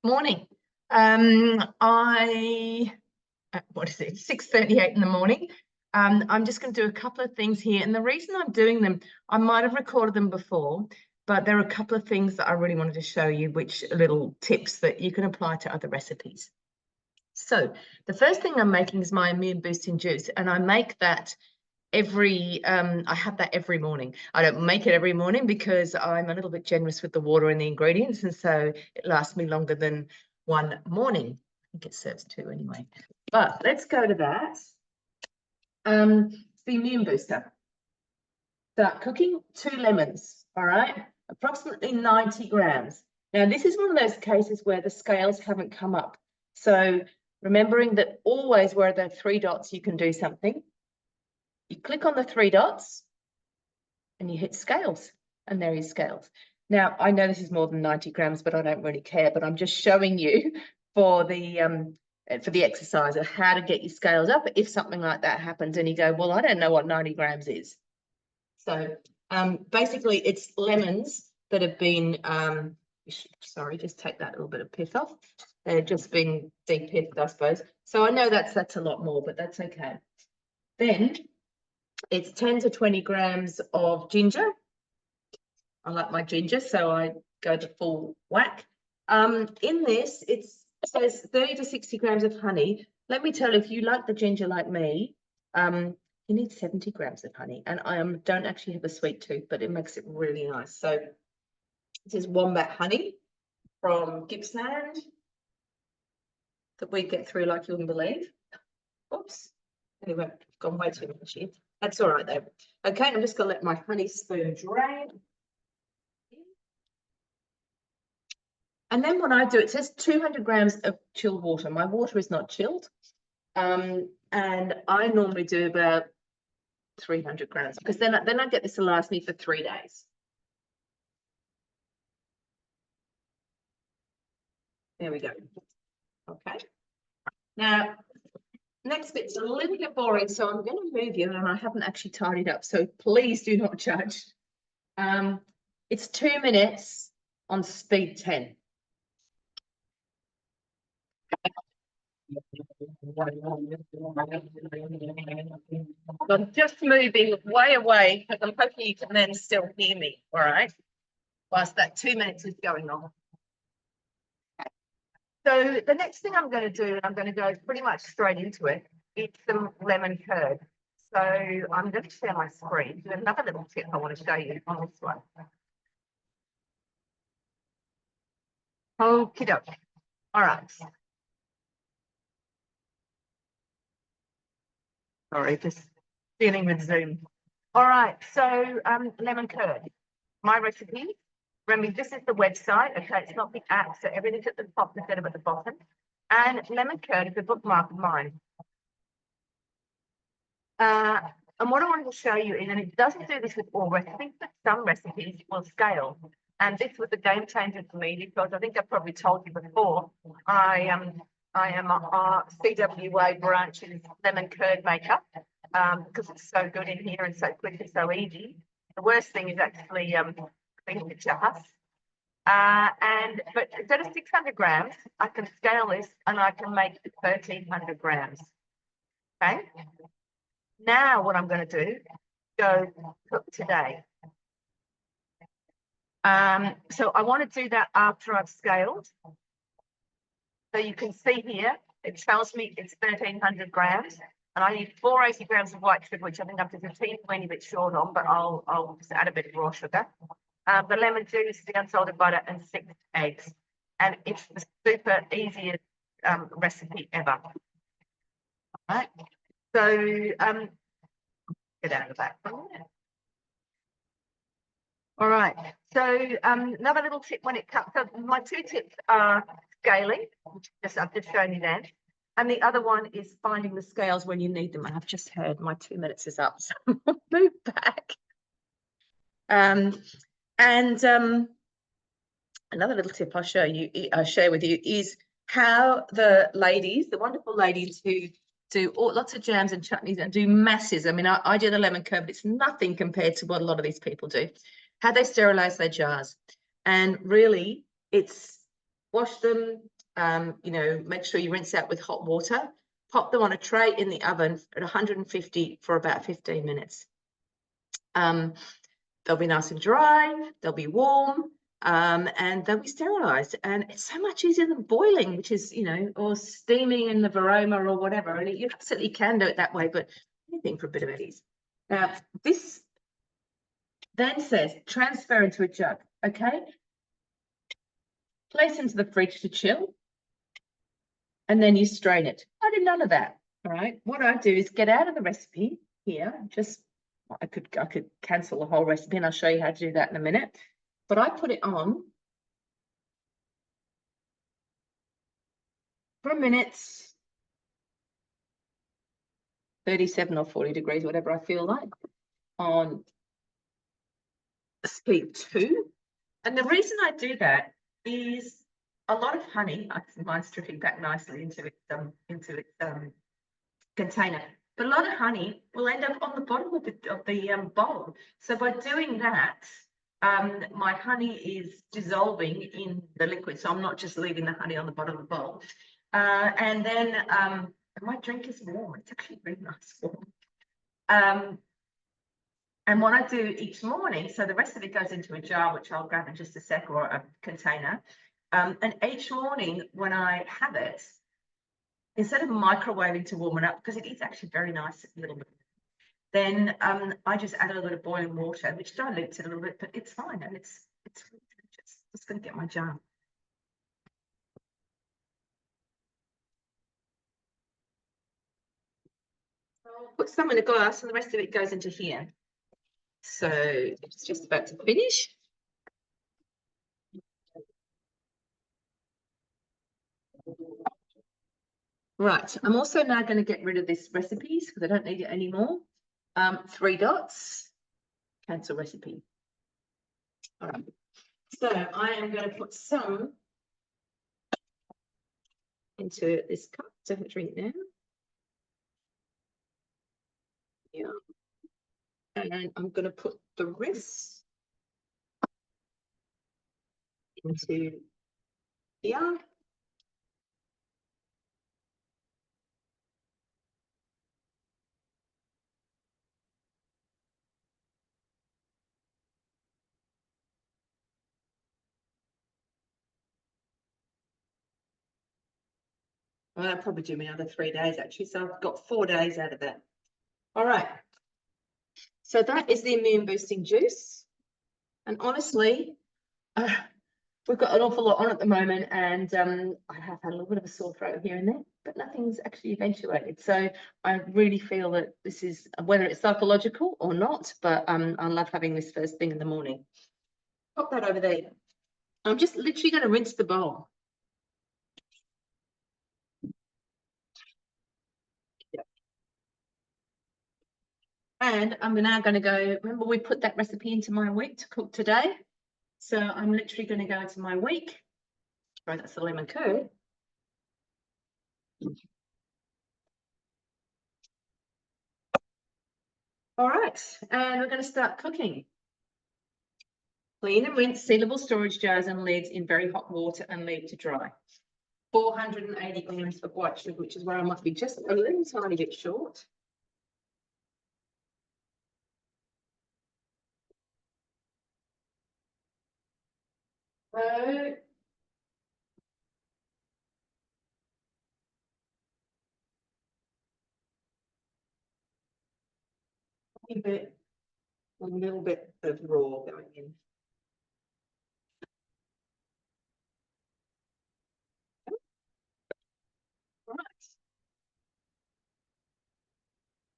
Morning. What is it? 6:38 in the morning. I'm just going to do a couple of things here. And the reason I'm doing them, I might have recorded them before, but there are a couple of things that I really wanted to show you, which little tips that you can apply to other recipes. So the first thing I'm making is my immune boosting juice, and I make that I have that every morning. I don't make it every morning because I'm a little bit generous with the water and the ingredients, and so it lasts me longer than one morning. I think it serves two anyway. But let's go to that. It's the immune booster. Start cooking 2 lemons, all right? Approximately 90 grams. Now, this is one of those cases where the scales haven't come up. So remembering that always where there are 3 dots, you can do something. You click on the 3 dots and you hit scales, and there is scales. Now, I know this is more than 90 grams, but I don't really care, but I'm just showing you for the exercise of how to get your scales up if something like that happens and you go, well, I don't know what 90 grams is. So basically it's lemons that have been, sorry, just take that little bit of pith off. They're just been de-pithed, I suppose. So I know that's a lot more, but that's okay. Then it's 10 to 20 grams of ginger. I like my ginger, so I go to full whack. In this, it says 30 to 60 grams of honey. Let me tell you, if you like the ginger like me, you need 70 grams of honey. And I don't actually have a sweet tooth, but it makes it really nice. So this is wombat honey from Gippsland that we get through like you wouldn't believe. Oops. Anyway, I've gone way too much here. That's all right, though. Okay, I'm just going to let my honey spoon drain. And then when I do, it says 200 grams of chilled water. My water is not chilled. And I normally do about 300 grams because then I get this to last me for 3 days. There we go. Okay. Now, next bit's a little bit boring, so I'm going to move you, and I haven't actually tidied up, so please do not judge. It's 2 minutes on speed 10. I'm just moving way away because I'm hoping you can then still hear me, all right, whilst that 2 minutes is going on. So the next thing I'm going to do, I'm going to go pretty much straight into it, it's some lemon curd. So I'm going to share my screen. There's another little tip I want to show you on this one. Okie doke. All right. Sorry, just dealing with Zoom. All right, so lemon curd. My recipe. Remember, this is the website. Okay, it's not the app, so everything's at the top instead of at the bottom. And lemon curd is a bookmark of mine. And what I wanted to show you is, and it doesn't do this with all recipes, but some recipes will scale. And this was a game changer for me because I think I've probably told you before, I am a CWA branch's lemon curd maker because it's so good in here and so quick and so easy. The worst thing is actually cleaning the jars. But instead of 600 grams, I can scale this and I can make 1,300 grams. Okay. Now what I'm going to do, go cook today. So I want to do that after I've scaled. So you can see here, it tells me it's 1,300 grams. And I need 480 grams of white sugar, which I think I'm just a teeny bit short on, but I'll just add a bit of raw sugar. The lemon juice, the unsalted butter, and 6 eggs. And it's the super easiest recipe ever. All right. So get out of the back. All right. So another little tip when it comes. So my 2 tips are scaling, which I've just shown you then. And the other one is finding the scales when you need them. I've just heard my 2 minutes is up, so I'll move back. Another little tip I'll share with you is how the wonderful ladies who do lots of jams and chutneys and do masses. I mean, I do the lemon curd, but it's nothing compared to what a lot of these people do. How they sterilize their jars. And really, it's wash them, you know, make sure you rinse out with hot water, pop them on a tray in the oven at 150 for about 15 minutes. They'll be nice and dry, they'll be warm, and they'll be sterilised. And it's so much easier than boiling, which is, you know, or steaming in the varoma or whatever. And you absolutely can do it that way, but anything for a bit of ease. Now, this then says transfer into a jug, okay? Place into the fridge to chill, and then you strain it. I did none of that, all right? What I do is get out of the recipe here, just I could cancel the whole recipe and I'll show you how to do that in a minute. But I put it on for a minute, 37 or 40 degrees, whatever I feel like, on speed 2. And the reason I do that is a lot of honey, mine's dripping back nicely into its container. But a lot of honey will end up on the bottom of the bowl. So by doing that, my honey is dissolving in the liquid. So I'm not just leaving the honey on the bottom of the bowl. And then my drink is warm. It's actually really nice warm. And what I do each morning, so the rest of it goes into a jar, which I'll grab in just a sec, or a container. And each morning when I have it, instead of microwaving to warm it up, because it is actually very nice a little bit, then I just add a little bit of boiling water, which dilutes it a little bit, but it's fine. And it's just going to get my jar. I'll put some in a glass and the rest of it goes into here. So it's just about to finish. Right, I'm also now going to get rid of this recipes because I don't need it anymore. 3 dots, cancel recipe. All right, so I am going to put some into this cup to have a drink now. Yeah, and I'm going to put the rest into here. Well, I'll probably do my other 3 days actually, so I've got 4 days out of that. All right, so that is the immune boosting juice, and honestly, we've got an awful lot on at the moment, and I have had a little bit of a sore throat here and there, but nothing's actually eventuated. So I really feel that this is, whether it's psychological or not, but I love having this first thing in the morning. Pop that over there. I'm just literally going to rinse the bowl. And I'm now going to go, remember we put that recipe into my week to cook today? So I'm literally going to go into my week. Right, that's the lemon curd. All right, and we're going to start cooking. Clean and rinse sealable storage jars and lids in very hot water and leave to dry. 480 grams of white sugar, which is where I must be just a little tiny bit short. So, a little bit of raw going in. Right.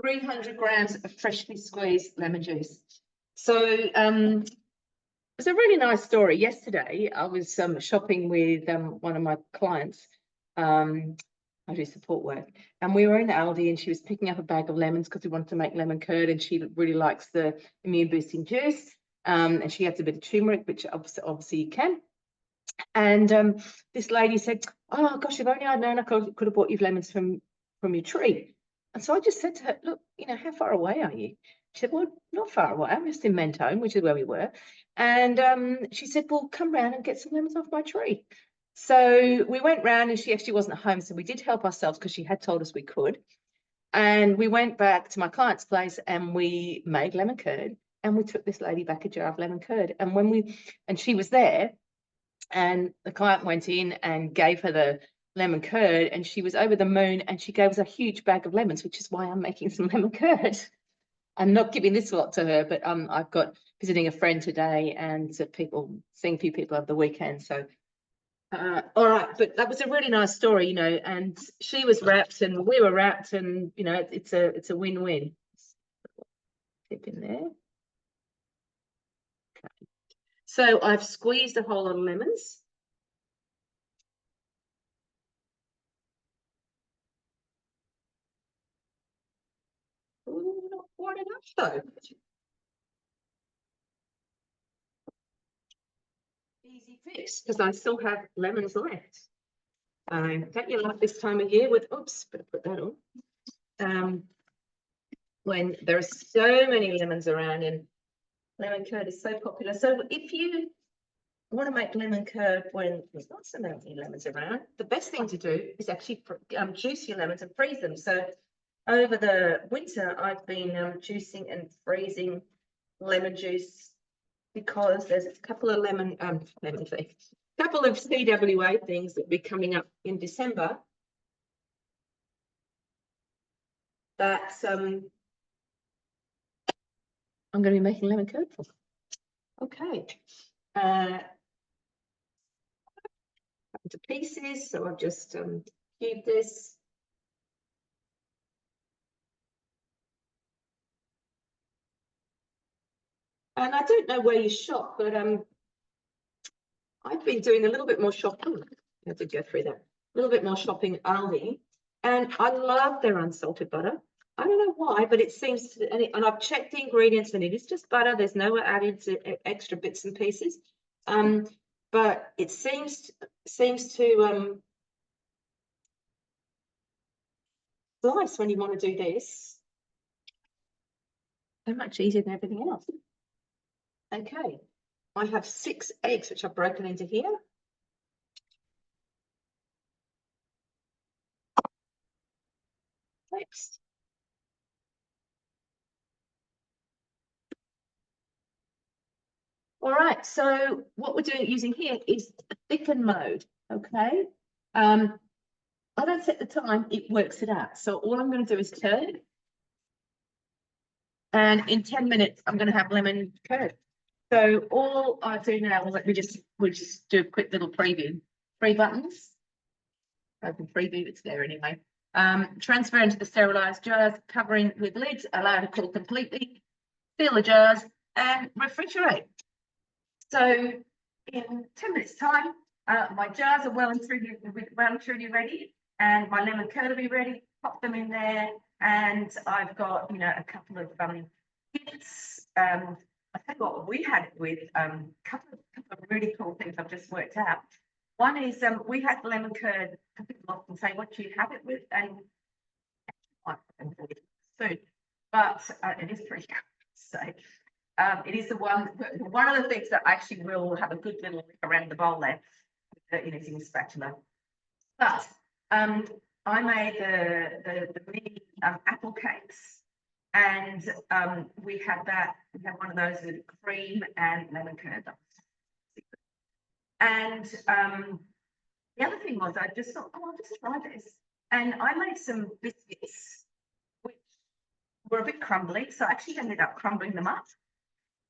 300 grams of freshly squeezed lemon juice. So it's a really nice story. Yesterday, I was shopping with one of my clients. I do support work, and we were in Aldi, and she was picking up a bag of lemons because we wanted to make lemon curd, and she really likes the immune boosting juice. And she adds a bit of turmeric, which obviously you can. And this lady said, "Oh gosh, if only I'd known I could have bought you lemons from your tree." And so I just said to her, "Look, you know, how far away are you?" She said, "Well, not far away. I'm just in Mentone, which is where we were." And she said, "Well, come round and get some lemons off my tree." So we went round and she actually wasn't home. So we did help ourselves because she had told us we could. And we went back to my client's place and we made lemon curd. And we took this lady back a jar of lemon curd. And she was there, and the client went in and gave her the lemon curd, and she was over the moon, and she gave us a huge bag of lemons, which is why I'm making some lemon curd. I'm not giving this lot to her, but I've got visiting a friend today and seeing a few people over the weekend. So all right, but that was a really nice story, you know, and she was wrapped and we were wrapped, and you know, it's a win-win. Tip in there. Okay. So I've squeezed a whole lot of lemons. Ooh, not quite enough though. Easy fix, because I still have lemons left. Don't you like this time of year with, oops, better put that on. When there are so many lemons around and lemon curd is so popular. So if you want to make lemon curd when there's not so many lemons around, the best thing to do is actually juice your lemons and freeze them. So over the winter, I've been juicing and freezing lemon juice because there's a couple of couple of CWA things that will be coming up in December that I'm going to be making lemon curd for. Okay. Into pieces, so I've just cubed this. And I don't know where you shop, but I've been doing a little bit more shopping. I have to go through that. A little bit more shopping at Aldi, and I love their unsalted butter. I don't know why, but it seems to, and I've checked the ingredients, and it is just butter. There's no added extra bits and pieces. But it seems to slice when you want to do this. So much easier than everything else. Okay, I have 6 eggs which I've broken into here. Next. All right, so what we're using here is a thicken mode, okay? I don't set the time, it works it out. So all I'm going to do is turn, and in 10 minutes, I'm going to have lemon curd. So all I do now, we'll just do a quick little preview. 3 buttons. Open preview, it's there anyway. Transfer into the sterilised jars, covering with lids, allow to cool completely, fill the jars, and refrigerate. So in 10 minutes time, my jars are well and truly ready, and my lemon curd will be ready. Pop them in there, and I've got, you know, a couple of kits. I tell you what, we had with couple of really cool things I've just worked out. One is we had lemon curd. People often say, "What do you have it with?" And soon, but it is pretty good. So it is one of the things that actually will have a good little lick around the bowl there, using a spatula. But I made the mini apple cakes, and we had one of those with cream and lemon curd. And the other thing was, I just thought, oh, I'll just try this. And I made some biscuits, which were a bit crumbly, so I actually ended up crumbling them up.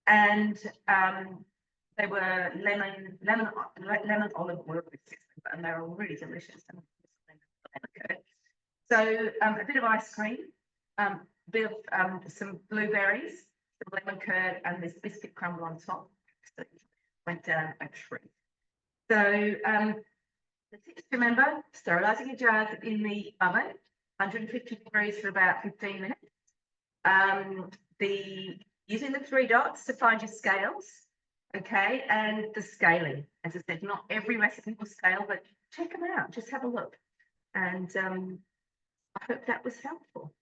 And they were lemon olive oil biscuits, and they were really delicious. So a bit of ice cream, a bit of some blueberries, some lemon curd, and this biscuit crumble on top. So went down a treat. So the tips to remember: sterilising your jars in the oven, 150 degrees for about 15 minutes. Using the 3 dots to find your scales, okay, and the scaling. As I said, not every recipe will scale, but check them out. Just have a look. And I hope that was helpful.